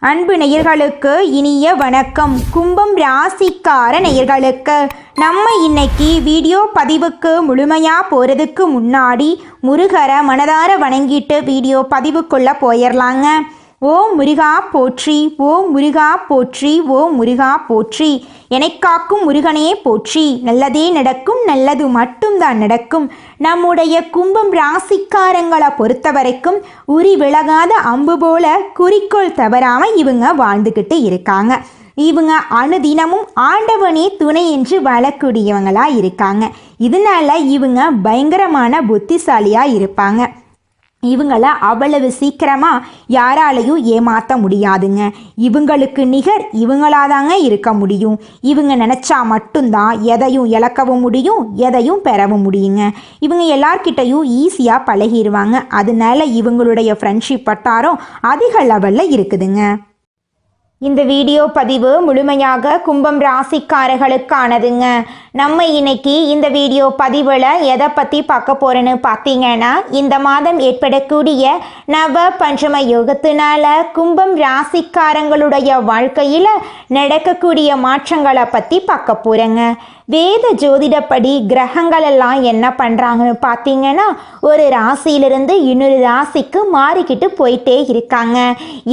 அன்பு நேயர்களுக்கு இனிய வணக்கம். கும்பம் ராசிக்கார நேயர்களுக்கு நம்ம இன்னைக்கு வீடியோ பதிவுக்கு முழுமையாக போகிறதுக்கு முன்னாடி முருகரை மனதார வணங்கிட்டு வீடியோ பதிவுக்குள்ளே போயிடலாங்க. ஓம் முருகா போற்றி, ஓம் முருகா போற்றி, ஓம் முருகா போற்றி. எனக்காக்கும் முருகனே போற்றி. நல்லதே நடக்கும், நல்லது மட்டும்தான் நடக்கும். நம்முடைய கும்பம் ராசிக்காரங்களை பொறுத்த வரைக்கும் உரி விலகாத அம்பு போல குறிக்கோள் தவறாமல் இவங்க வாழ்ந்துக்கிட்டு இருக்காங்க. இவங்க அனுதினமும் ஆண்டவனே துணை என்று வாழக்கூடியவங்களாக இருக்காங்க. இதனால இவங்க பயங்கரமான புத்திசாலியாக இருப்பாங்க. இவங்கள அவ்வளவு சீக்கிரமாக யாராலையும் ஏமாற்ற முடியாதுங்க. இவங்களுக்கு நிகர் இவங்களாதாங்க இருக்க முடியும். இவங்க நினச்சா மட்டும்தான் எதையும் இழக்கவும் முடியும், எதையும் பெறவும் முடியுங்க. இவங்க எல்லார்கிட்டையும் ஈஸியாக பழகிடுவாங்க. அதனால இவங்களுடைய ஃப்ரெண்ட்ஷிப் வட்டாரம் அதிக லெவலில் இருக்குதுங்க. இந்த வீடியோ பதிவு முழுமையாக கும்பம் ராசிக்காரர்களுக்கானதுங்க. நம்ம இன்னைக்கு இந்த வீடியோ பதிவில் எதை பற்றி பார்க்க போகிறேன்னு பார்த்தீங்கன்னா, இந்த மாதம் ஏற்படக்கூடிய நவ பஞ்சம யோகத்தினால கும்பம் ராசிக்காரங்களுடைய வாழ்க்கையில் நடக்கக்கூடிய மாற்றங்களை பற்றி பார்க்க போகிறேங்க. வேத ஜோதிடப்படி கிரகங்கள் எல்லாம் என்ன பண்ணுறாங்கன்னு பார்த்தீங்கன்னா, ஒரு ராசியிலிருந்து இன்னொரு ராசிக்கு மாறிக்கிட்டு போயிட்டே இருக்காங்க.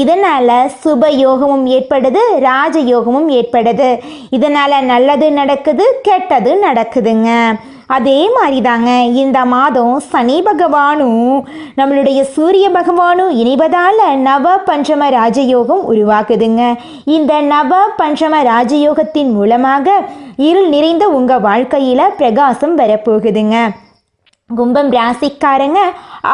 இதனால் சுபயோகமும் ஏற்படுது, ராஜயோகமும் ஏற்படுது. இதனால் நல்லது நடக்குது, கெட்டது நடக்குதுங்க. அதே மாதிரி தாங்க இந்த மாதம் சனி பகவானும் நம்மளுடைய சூரிய பகவானும் இணைவதால் நவ பஞ்சம ராஜயோகம் உருவாக்குதுங்க. இந்த நவ பஞ்சம ராஜயோகத்தின் மூலமாக இருள் நிறைந்த உங்கள் வாழ்க்கையில் பிரகாசம் வரப்போகுதுங்க. கும்பம் ராசிக்காரங்க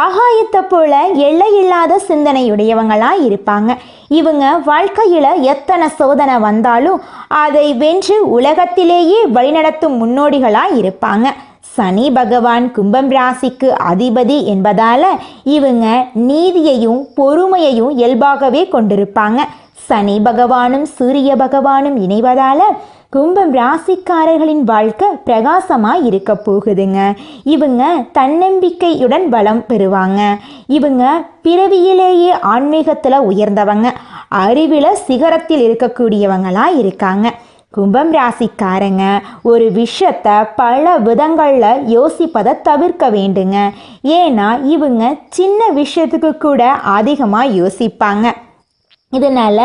ஆகாயத்தை போல எல்லையில்லாத சிந்தனையுடையவங்களாக இருப்பாங்க. இவங்க வாழ்க்கையில் எத்தனை சோதனை வந்தாலும் அதை வென்று உலகத்திலேயே வழிநடத்தும் முன்னோடிகளாக இருப்பாங்க. சனி பகவான் கும்பம் ராசிக்கு அதிபதி என்பதால் இவங்க நீதியையும் பொறுமையையும் இயல்பாகவே கொண்டிருப்பாங்க. சனி பகவானும் சூரிய பகவானும் இணைவதால் கும்பம் ராசிக்காரர்களின் வாழ்க்கை பிரகாசமாக இருக்க போகுதுங்க. இவங்க தன்னம்பிக்கையுடன் பலம் பெறுவாங்க. இவங்க பிறவியிலேயே ஆன்மீகத்தில் உயர்ந்தவங்க, அறிவில் சிகரத்தில் இருக்கக்கூடியவங்களாக இருக்காங்க. கும்பம் ராசிக்காரங்க ஒரு விஷயத்தை பல விதங்களில் யோசிப்பதை தவிர்க்க வேண்டுங்க. ஏன்னா இவங்க சின்ன விஷயத்துக்கு கூட அதிகமாக யோசிப்பாங்க. இதனால்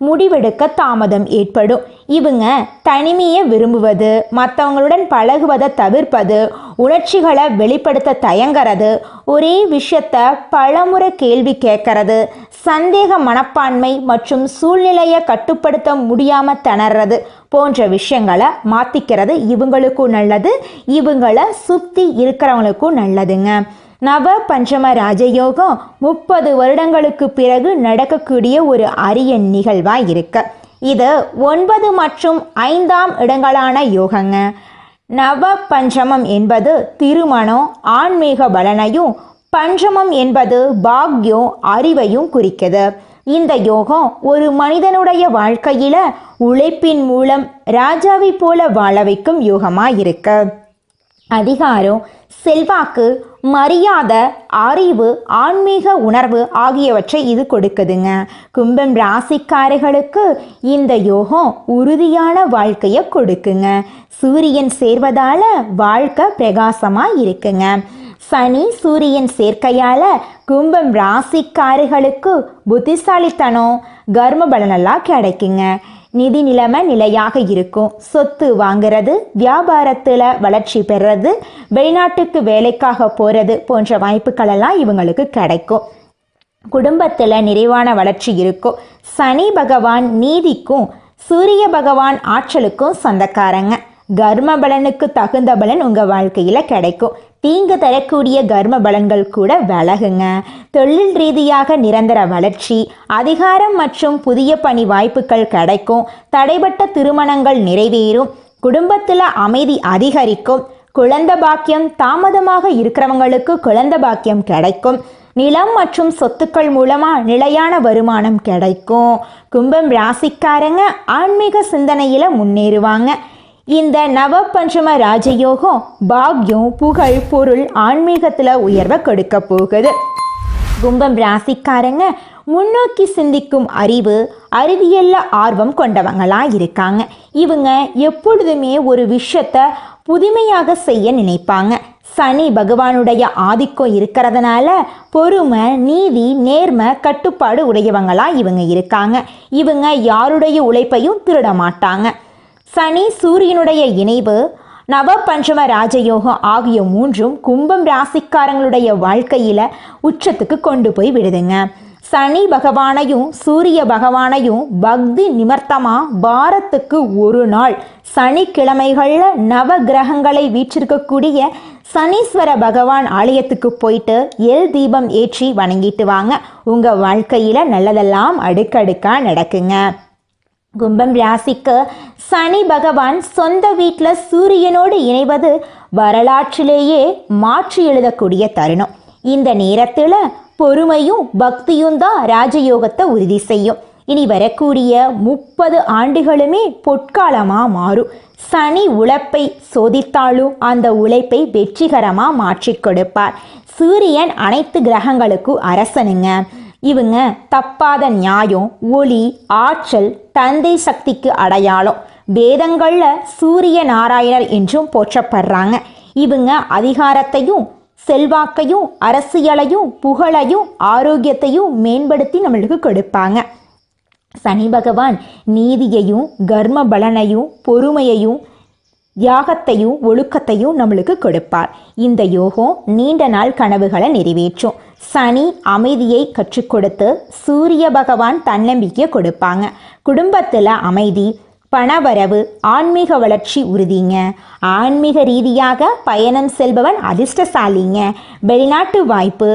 முடிவெடுக்க தாமதம் ஏற்படும். இவங்க தனிமையை விரும்புவது, மற்றவங்களுடன் பழகுவதை தவிர்ப்பது, உணர்ச்சிகளை வெளிப்படுத்த தயங்கிறது, ஒரே விஷயத்தை பலமுறை கேள்வி கேட்கறது, சந்தேக மனப்பான்மை மற்றும் சூழ்நிலையை கட்டுப்படுத்த முடியாமல் திணறது போன்ற விஷயங்களை மாற்றிக்கிறது இவங்களுக்கும் நல்லது, இவங்களை சுற்றி இருக்கிறவங்களுக்கும் நல்லதுங்க. நவ பஞ்சம ராஜயோகம் 30 வருடங்களுக்கு பிறகு நடக்கக்கூடிய ஒரு அரிய நிகழ்வாக இருக்கு. இது 9 மற்றும் 5ஆம் இடங்களான யோகங்க. நவ பஞ்சமம் என்பது திருமணம், ஆன்மீக பலனையும், பஞ்சமம் என்பது பாக்யம், அறிவையும் குறிக்குது. இந்த யோகம் ஒரு மனிதனுடைய வாழ்க்கையில் உழைப்பின் மூலம் ராஜாவை போல வாழ வைக்கும் யோகமாக இருக்கு. அதிகாரம், செல்வாக்கு, மரியாதை, அறிவு, ஆன்மீக உணர்வு ஆகியவற்றை இது கொடுக்குதுங்க. கும்பம் ராசிக்காரர்களுக்கு இந்த யோகம் உறுதியான வாழ்க்கையை கொடுக்குங்க. சூரியன் சேர்வதால வாழ்க்கை பிரகாசமாக இருக்குங்க. சனி சூரியன் சேர்க்கையால் கும்பம் ராசிக்காரர்களுக்கு புத்திசாலித்தனம், கர்ம பலனெல்லாம் கிடைக்குங்க. நிதி நிலைமை நிலையாக இருக்கும். சொத்து வாங்கிறது, வியாபாரத்தில் வளர்ச்சி பெறுறது, வெளிநாட்டுக்கு வேலைக்காக போகிறது போன்ற வாய்ப்புகளெல்லாம் இவங்களுக்கு கிடைக்கும். குடும்பத்தில் நிறைவான வளர்ச்சி இருக்கும். சனி பகவான் நீதிக்கும் சூரிய பகவான் ஆற்றலுக்கும் சொந்தக்காரங்க. கர்ம பலனுக்கு தகுந்த பலன் உங்கள் வாழ்க்கையில் கிடைக்கும். தீங்கு தரக்கூடிய கர்ம பலன்கள் கூட விலகுங்க. தொழில் ரீதியாக நிரந்தர வளர்ச்சி, அதிகாரம் மற்றும் புதிய பணி வாய்ப்புகள் கிடைக்கும். தடைபட்ட திருமணங்கள் நிறைவேறும். குடும்பத்தில் அமைதி அதிகரிக்கும். குழந்தை பாக்கியம் தாமதமாக இருக்கிறவங்களுக்கு குழந்தை பாக்கியம் கிடைக்கும். நிலம் மற்றும் சொத்துக்கள் மூலமாக நிலையான வருமானம் கிடைக்கும். கும்பம் ராசிக்காரங்க ஆன்மீக சிந்தனையில் முன்னேறுவாங்க. இந்த நவ பஞ்சம ராஜயோகம் பாக்யம், புகழ், பொருள், ஆன்மீகத்தில் உயர்வை கொடுக்க போகுது. கும்பம் ராசிக்காரங்க முன்னோக்கி சிந்திக்கும் அறிவு, அறிவியல்ல ஆர்வம் கொண்டவங்களா இருக்காங்க. இவங்க எப்பொழுதுமே ஒரு விஷயத்த புதுமையாக செய்ய நினைப்பாங்க. சனி பகவானுடைய ஆதிக்கம் இருக்கிறதுனால பொறுமை, நீதி, நேர்மை, கட்டுப்பாடு உடையவங்களா இவங்க இருக்காங்க. இவங்க யாருடைய உழைப்பையும் திருட மாட்டாங்க. சனி சூரியனுடைய இணைவு, நவபஞ்சம ராஜயோகம் ஆகிய மூன்றும் கும்பம் ராசிக்காரங்களுடைய வாழ்க்கையில உச்சத்துக்கு கொண்டு போய் விடுதுங்க. சனி பகவானையும் சூரிய பகவானையும் பக்தி நிமித்தமா வாரத்துக்கு ஒரு நாள் சனிக்கிழமைகள்ல நவ கிரகங்களை வீற்றிருக்கக்கூடிய சனீஸ்வர பகவான் ஆலயத்துக்கு போயிட்டு எல் தீபம் ஏற்றி வணங்கிட்டு வாங்க. உங்க வாழ்க்கையில நல்லதெல்லாம் அடுக்கடுக்கா நடக்குங்க. கும்பம் ராசிக்கு சனி பகவான் சொந்த வீட்டில் சூரியனோடு இணைவது வரலாற்றிலேயே மாற்றி எழுதக்கூடிய தருணம். இந்த நேரத்தில் பொறுமையும் பக்தியும் தான் ராஜயோகத்தை உறுதி செய்யும். இனி வரக்கூடிய 30 ஆண்டுகளுமே பொற்காலமாக மாறும். சனி உழைப்பை சோதித்தாலும் அந்த உழைப்பை வெற்றிகரமாக மாற்றி கொடுப்பார். சூரியன் அனைத்து கிரகங்களுக்கும் அரசனுங்க. இவங்க தப்பாத நியாயம், ஒளி, ஆற்றல், தந்தை சக்திக்கு அடையாளம். வேதங்கள்ல சூரிய நாராயணர் என்றும் போற்றப்படுறாங்க. இவங்க அதிகாரத்தையும் செல்வாக்கையும் அரசியலையும் புகழையும் ஆரோக்கியத்தையும் மேம்படுத்தி நம்மளுக்கு கொடுப்பாங்க. சனி பகவான் நீதியையும் கர்ம பலனையும் பொறுமையையும் தியாகத்தையும் ஒழுக்கத்தையும் நம்மளுக்கு கொடுப்பார். இந்த யோகம் நீண்ட நாள் கனவுகளை நிறைவேற்றும். சனி அமைதியை கற்றுக் கொடுத்து சூரிய பகவான் தன்னம்பிக்கையை கொடுப்பாங்க. குடும்பத்தில் அமைதி, பணவரவு, ஆன்மீக வளர்ச்சி உறுதிங்க. ஆன்மீக ரீதியாக பயணம் செல்பவன் அதிர்ஷ்டசாலிங்க. வெளிநாட்டு வாய்ப்பு,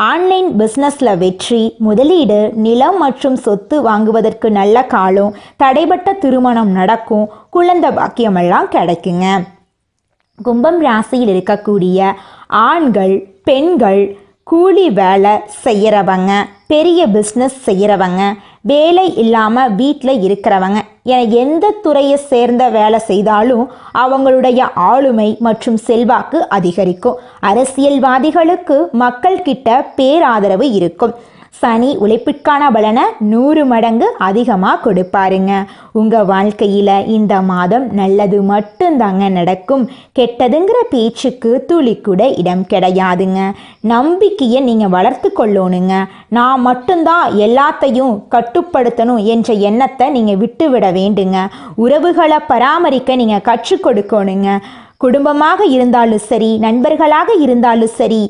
ஆன்லைன் பிஸ்னஸில் வெற்றி, முதலீடு, நிலம் மற்றும் சொத்து வாங்குவதற்கு நல்ல காலம், தடைபட்ட திருமணம் நடக்கும், குழந்தை பாக்கியமெல்லாம் கிடைக்குங்க. கும்பம் ராசியில் இருக்கக்கூடிய ஆண்கள், பெண்கள், கூலி வேலை செய்கிறவங்க, பெரிய பிஸ்னஸ் செய்கிறவங்க, வேலை இல்லாமல் வீட்டில் இருக்கிறவங்க என எந்த துறையை சேர்ந்த வேலை செய்தாலும் அவங்களுடைய ஆளுமை மற்றும் செல்வாக்கு அதிகரிக்கும். அரசியல்வாதிகளுக்கு மக்கள் கிட்ட பேராதரவு இருக்கும். சனி உழைப்பிற்கான பலனை 100 மடங்கு அதிகமாக கொடுப்பாருங்க. உங்கள் வாழ்க்கையில் இந்த மாதம் நல்லது மட்டும்தாங்க நடக்கும். கெட்டதுங்கிற பேச்சுக்கு துளி கூட இடம் கிடையாதுங்க. நம்பிக்கையை நீங்கள் வளர்த்து கொள்ளணுங்க. நான் மட்டும்தான் எல்லாத்தையும் கட்டுப்படுத்தணும் என்ற எண்ணத்தை நீங்கள் விட்டுவிட வேண்டுங்க. உறவுகளை பராமரிக்க நீங்கள் கற்றுக் கொடுக்கணுங்க. குடும்பமாக இருந்தாலும் சரி, நண்பர்களாக இருந்தாலும் சரி,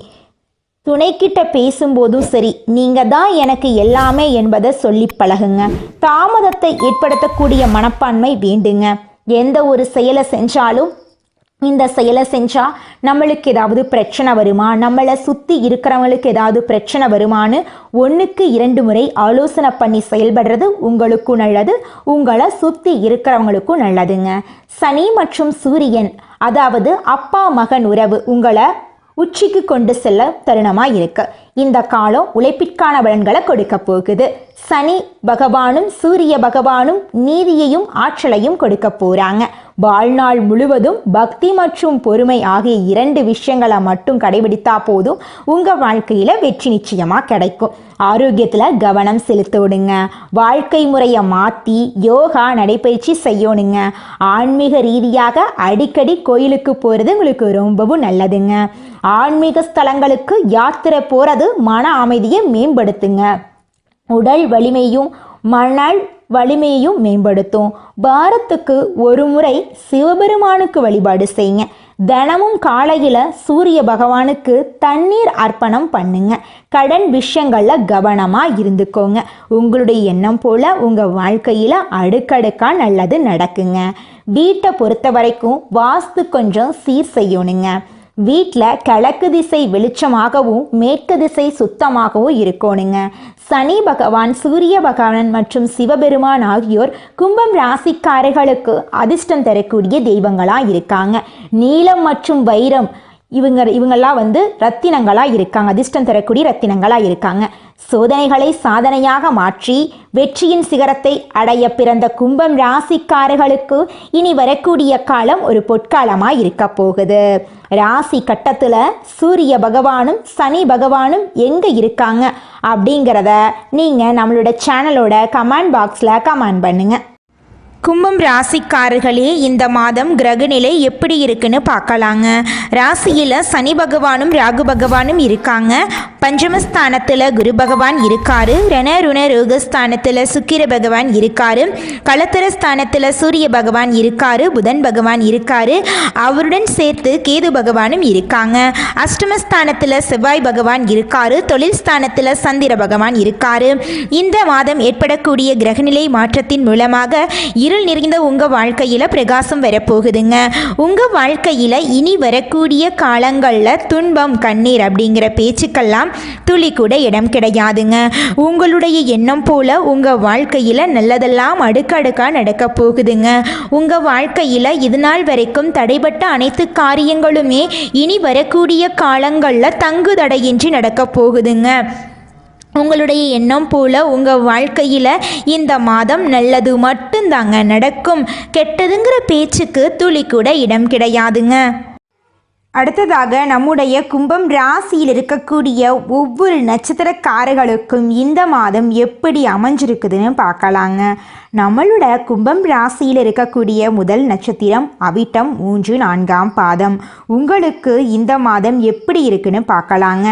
துணைக்கிட்ட பேசும்போதும் சரி, நீங்கள் தான் எனக்கு எல்லாமே என்பதை சொல்லி பழகுங்க. தாமதத்தை ஏற்படுத்தக்கூடிய மனப்பான்மை வேண்டுங்க. எந்த ஒரு செயலை செஞ்சாலும் இந்த செயலை செஞ்சால் நம்மளுக்கு ஏதாவது பிரச்சனை வருமா, நம்மளை சுற்றி இருக்கிறவங்களுக்கு ஏதாவது பிரச்சனை வருமானு 1க்கு 2 முறை ஆலோசனை பண்ணி செயல்படுறது உங்களுக்கும் நல்லது, உங்களை சுற்றி இருக்கிறவங்களுக்கும் நல்லதுங்க. சனி மற்றும் சூரியன், அதாவது அப்பா மகன் உறவு உங்களை உச்சிக்கு கொண்டு செல்ல தருணமாக இருக்கு. இந்த காலம் உழைப்பிற்கான பலன்களை கொடுக்க போகுது. சனி பகவானும் சூரிய பகவானும் நீதியையும் ஆற்றலையும் கொடுக்க போறாங்க. வாழ்நாள் முழுவதும் பக்தி மற்றும் பொறுமை ஆகிய 2 விஷயங்களை மட்டும் கடைபிடித்தா போதும் உங்க வாழ்க்கையில வெற்றி நிச்சயமா கிடைக்கும். ஆரோக்கியத்துல கவனம் செலுத்தணுங்க. வாழ்க்கை முறையை மாற்றி யோகா நடைபயிற்சி செய்யணுங்க. ஆன்மீக ரீதியாக அடிக்கடி கோயிலுக்கு போறது உங்களுக்கு ரொம்பவும் நல்லதுங்க. ஆன்மீக ஸ்தலங்களுக்கு யாத்திரை போறது மன அமைதியை மேம்படுத்துங்க. உடல் வலிமையும் மணல் வலிமையையும் மேம்படுத்தும். வாரத்துக்கு ஒரு முறை சிவபெருமானுக்கு வழிபாடு செய்யுங்க. தினமும் காலையில் சூரிய பகவானுக்கு தண்ணீர் அர்ப்பணம் பண்ணுங்க. கடன் விஷயங்கள்ல கவனமாக இருந்துக்கோங்க. உங்களுடைய எண்ணம் போல உங்கள் வாழ்க்கையில் அடுக்கடுக்கா நல்லது நடக்குங்க. வீட்டை பொறுத்த வரைக்கும் வாஸ்து கொஞ்சம் சீர் செய்யணுங்க. வீட்டில் கிழக்கு திசை வெளிச்சமாகவும் மேற்கு திசை சுத்தமாகவும் இருக்கணுங்க. சனி பகவான், சூரிய பகவான் மற்றும் சிவபெருமான் ஆகியோர் கும்பம் ராசிக்காரர்களுக்கு அதிர்ஷ்டம் தரக்கூடிய தெய்வங்களாக இருக்காங்க. நீலம் மற்றும் வைரம் இவங்கெல்லாம் ரத்தினங்களாக இருக்காங்க. அதிர்ஷ்டம் தரக்கூடிய ரத்தினங்களாக இருக்காங்க. சோதனைகளை சாதனையாக மாற்றி வெற்றியின் சிகரத்தை அடைய பிறந்த கும்பம் ராசிக்காரர்களுக்கு இனி வரக்கூடிய காலம் ஒரு பொற்காலமாக இருக்க போகுது. ராசி கட்டத்தில் சூரிய பகவானும் சனி பகவானும் எங்கே இருக்காங்க அப்படிங்கிறத நீங்கள் நம்மளோட சேனலோட கமெண்ட் பாக்ஸில் கமெண்ட் பண்ணுங்கள். கும்பம் ராசிக்காரர்களே, இந்த மாதம் கிரகநிலை எப்படி இருக்குன்னு பார்க்கலாங்க. ராசியில் சனி பகவானும் ராகு பகவானும் இருக்காங்க. பஞ்சமஸ்தானத்தில் குரு பகவான் இருக்காரு. ரணருண ரோகஸ்தானத்தில் சுக்கிர பகவான் இருக்காரு. களத்திரஸ்தானத்தில் சூரிய பகவான் இருக்காரு. புதன் பகவான் இருக்காரு. அவருடன் சேர்த்து கேது பகவானும் இருக்காங்க. அஷ்டமஸ்தானத்தில் செவ்வாய் பகவான் இருக்காரு. தொழில் ஸ்தானத்தில் சந்திர பகவான் இருக்காரு. இந்த மாதம் ஏற்படக்கூடிய கிரகநிலை மாற்றத்தின் மூலமாக இருள் நிறைந்த உங்கள் வாழ்க்கையில் பிரகாசம் வரப்போகுதுங்க. உங்கள் வாழ்க்கையில் இனி வரக்கூடிய காலங்களில் துன்பம் கண்ணீர் அப்படிங்கிற பேச்சுக்கெல்லாம் துளி கூட இடம் கிடையாதுங்க. உங்களுடைய எண்ணம் போல உங்கள் வாழ்க்கையில் நல்லதெல்லாம் அடுக்கடுக்காக நடக்க போகுதுங்க. உங்கள் வாழ்க்கையில் இது நாள் வரைக்கும் தடைபட்ட அனைத்து காரியங்களுமே இனி வரக்கூடிய காலங்களில் தங்கு தடையின்றி நடக்க போகுதுங்க. உங்களுடைய எண்ணம் போல உங்கள் வாழ்க்கையில் இந்த மாதம் நல்லது மட்டும்தாங்க நடக்கும். கெட்டதுங்கிற பேச்சுக்கு துளி கூட இடம் கிடையாதுங்க. அடுத்ததாக நம்முடைய கும்பம் ராசியில் இருக்கக்கூடிய ஒவ்வொரு நட்சத்திரக்காரர்களுக்கும் இந்த மாதம் எப்படி அமைஞ்சிருக்குதுன்னு பார்க்கலாங்க. நம்மளோட கும்பம் ராசியில் இருக்கக்கூடிய முதல் நட்சத்திரம் அவிட்டம் 3, 4ஆம் பாதம். உங்களுக்கு இந்த மாதம் எப்படி இருக்குன்னு பார்க்கலாங்க.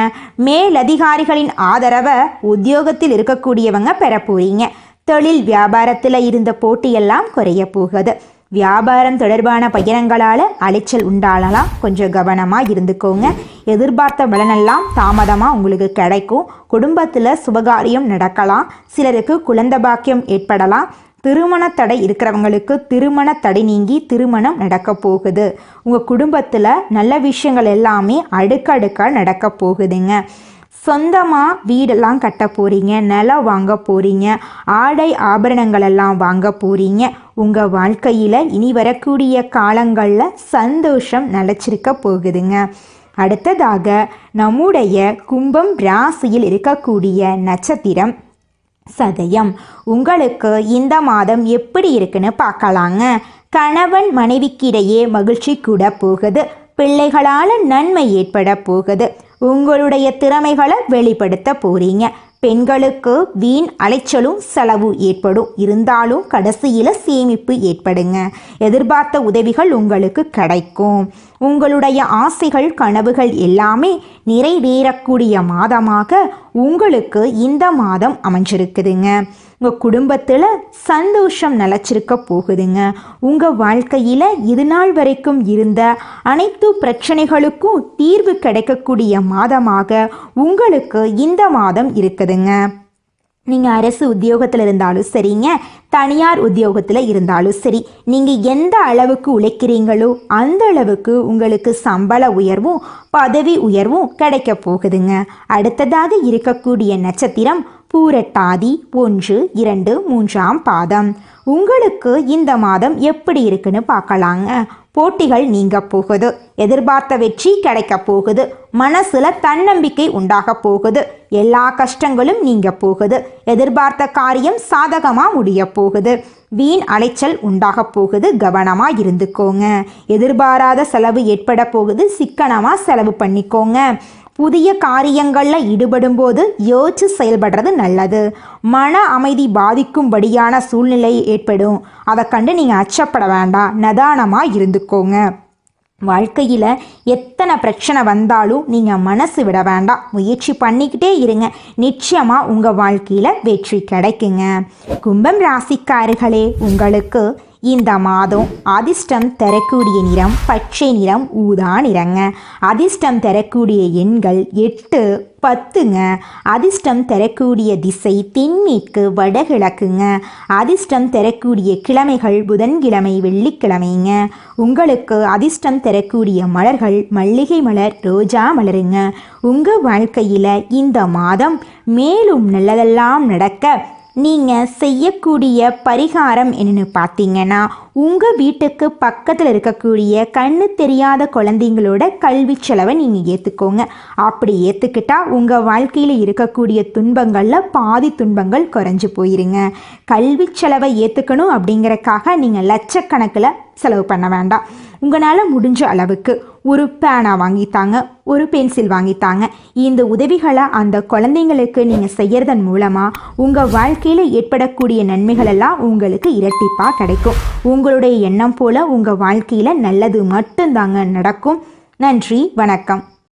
மேலதிகாரிகளின் ஆதரவை உத்தியோகத்தில் இருக்கக்கூடியவங்க பெற போறீங்க. தொழில் வியாபாரத்தில் இருந்த போட்டியெல்லாம் குறைய போகுது. வியாபாரம் தொடர்பான பயணங்களால் அலைச்சல் உண்டாகலாம். கொஞ்சம் கவனமாக இருந்துக்கோங்க. எதிர்பார்த்த பலனெல்லாம் தாமதமாக உங்களுக்கு கிடைக்கும். குடும்பத்தில் சுபகாரியம் நடக்கலாம். சிலருக்கு குழந்தை பாக்கியம் ஏற்படலாம். திருமண தடை இருக்கிறவங்களுக்கு திருமண தடை நீங்கி திருமணம் நடக்க போகுது. உங்கள் குடும்பத்தில் நல்ல விஷயங்கள் எல்லாமே அடுக்கடுக்காக நடக்க போகுதுங்க. சொந்தமாக வீடெல்லாம் கட்ட போகிறீங்க. நிலம் வாங்க போகிறீங்க. ஆடை ஆபரணங்கள் எல்லாம் வாங்க போகிறீங்க. உங்கள் வாழ்க்கையில் இனி வரக்கூடிய காலங்களில் சந்தோஷம் நிலச்சிருக்க போகுதுங்க. அடுத்ததாக நம்முடைய கும்பம் ராசியில் இருக்கக்கூடிய நட்சத்திரம் சதயம். உங்களுக்கு இந்த மாதம் எப்படி இருக்குன்னு பார்க்கலாங்க. கணவன் மனைவிக்கிடையே மகிழ்ச்சி கூட போகுது. பிள்ளைகளால் நன்மை ஏற்பட போகுது. உங்களுடைய திறமைகளை வெளிப்படுத்த போறீங்க. பெண்களுக்கு வீண் அலைச்சலும் செலவு ஏற்படும். இருந்தாலும் கடைசியில் சேமிப்பு ஏற்படுங்க. எதிர்பார்த்த உதவிகள் உங்களுக்கு கிடைக்கும். உங்களுடைய ஆசைகள் கனவுகள் எல்லாமே நிறைவேறக்கூடிய மாதமாக உங்களுக்கு இந்த மாதம் அமைஞ்சிருக்குதுங்க. உங்கள் குடும்பத்தில் சந்தோஷம் நிலச்சிருக்க போகுதுங்க. உங்கள் வாழ்க்கையில் இது நாள் வரைக்கும் இருந்த அனைத்து பிரச்சனைகளுக்கும் தீர்வு கிடைக்கக்கூடிய மாதமாக உங்களுக்கு இந்த மாதம் இருக்குதுங்க. நீங்கள் அரசு உத்தியோகத்தில் இருந்தாலும் சரிங்க, தனியார் உத்தியோகத்தில் இருந்தாலும் சரி, நீங்கள் எந்த அளவுக்கு உழைக்கிறீங்களோ அந்த அளவுக்கு உங்களுக்கு சம்பள உயர்வும் பதவி உயர்வும் கிடைக்க போகுதுங்க. அடுத்ததாக இருக்கக்கூடிய நட்சத்திரம் பூரட்டாதி 1, 2, 3ஆம் பாதம். உங்களுக்கு இந்த மாதம் எப்படி இருக்குன்னு பார்க்கலாங்க. போட்டிகள் நீங்க போகுது. எதிர்பார்த்த வெற்றி கிடைக்க போகுது. மனசுல தன்னம்பிக்கை உண்டாக போகுது. எல்லா கஷ்டங்களும் நீங்க போகுது. எதிர்பார்த்த காரியம் சாதகமா முடிய போகுது. வீண் அலைச்சல் உண்டாக போகுது. கவனமா இருந்துக்கோங்க. எதிர்பாராத செலவு ஏற்பட போகுது. சிக்கனமா செலவு பண்ணிக்கோங்க. புதிய காரியங்களில் ஈடுபடும் போது யோசிச்சு செயல்படுறது நல்லது. மன அமைதி பாதிக்கும்படியான சூழ்நிலை ஏற்படும். அதை கண்டு நீங்கள் அச்சப்பட வேண்டாம். நிதானமாக இருந்துக்கோங்க. வாழ்க்கையில் எத்தனை பிரச்சனை வந்தாலும் நீங்கள் மனசு விட வேண்டாம். முயற்சி பண்ணிக்கிட்டே இருங்க. நிச்சயமாக உங்கள் வாழ்க்கையில் வெற்றி கிடைக்குங்க. கும்பம் ராசிக்காரர்களே, உங்களுக்கு இந்த மாதம் அதிர்ஷ்டம் தரக்கூடிய நிறம் பச்சை நிறம், ஊதா நிறங்க. அதிர்ஷ்டம் தரக்கூடிய எண்கள் 8, 10ங்க. அதிர்ஷ்டம் தரக்கூடிய திசை தென்மேற்கு வடகிழக்குங்க. அதிர்ஷ்டம் தரக்கூடிய கிழமைகள் புதன்கிழமை வெள்ளிக்கிழமைங்க. உங்களுக்கு அதிர்ஷ்டம் தரக்கூடிய மலர்கள் மல்லிகை மலர், ரோஜா மலருங்க. உங்கள் வாழ்க்கையில் இந்த மாதம் மேலும் நல்லதெல்லாம் நடக்க நீங்கள் செய்யக்கூடிய பரிகாரம் என்னன்னு பார்த்தீங்கன்னா, உங்கள் வீட்டுக்கு பக்கத்தில் இருக்கக்கூடிய கண்ணு தெரியாத குழந்தைங்களோட கல்வி செலவை நீங்கள் ஏற்றுக்கோங்க. அப்படி ஏற்றுக்கிட்டா உங்கள் வாழ்க்கையில் இருக்கக்கூடிய துன்பங்களில் பாதி துன்பங்கள் குறைஞ்சி போயிருங்க. கல்வி செலவை ஏற்றுக்கணும் அப்படிங்கிறக்காக நீங்கள் லட்சக்கணக்கில் செலவு பண்ண வேண்டாம். உங்களால் முடிஞ்ச அளவுக்கு ஒரு பேனா வாங்கித்தாங்க, ஒரு பென்சில் வாங்கித்தாங்க. இந்த உதவிகளை அந்த குழந்தைங்களுக்கு நீங்கள் செய்யறதன் மூலமாக உங்கள் வாழ்க்கையில் ஏற்படக்கூடிய நன்மைகள் எல்லாம் உங்களுக்கு இரட்டிப்பாக கிடைக்கும். உங்களுடைய எண்ணம் போல் உங்கள் வாழ்க்கையில் நல்லது மட்டும்தாங்க நடக்கும். நன்றி, வணக்கம்.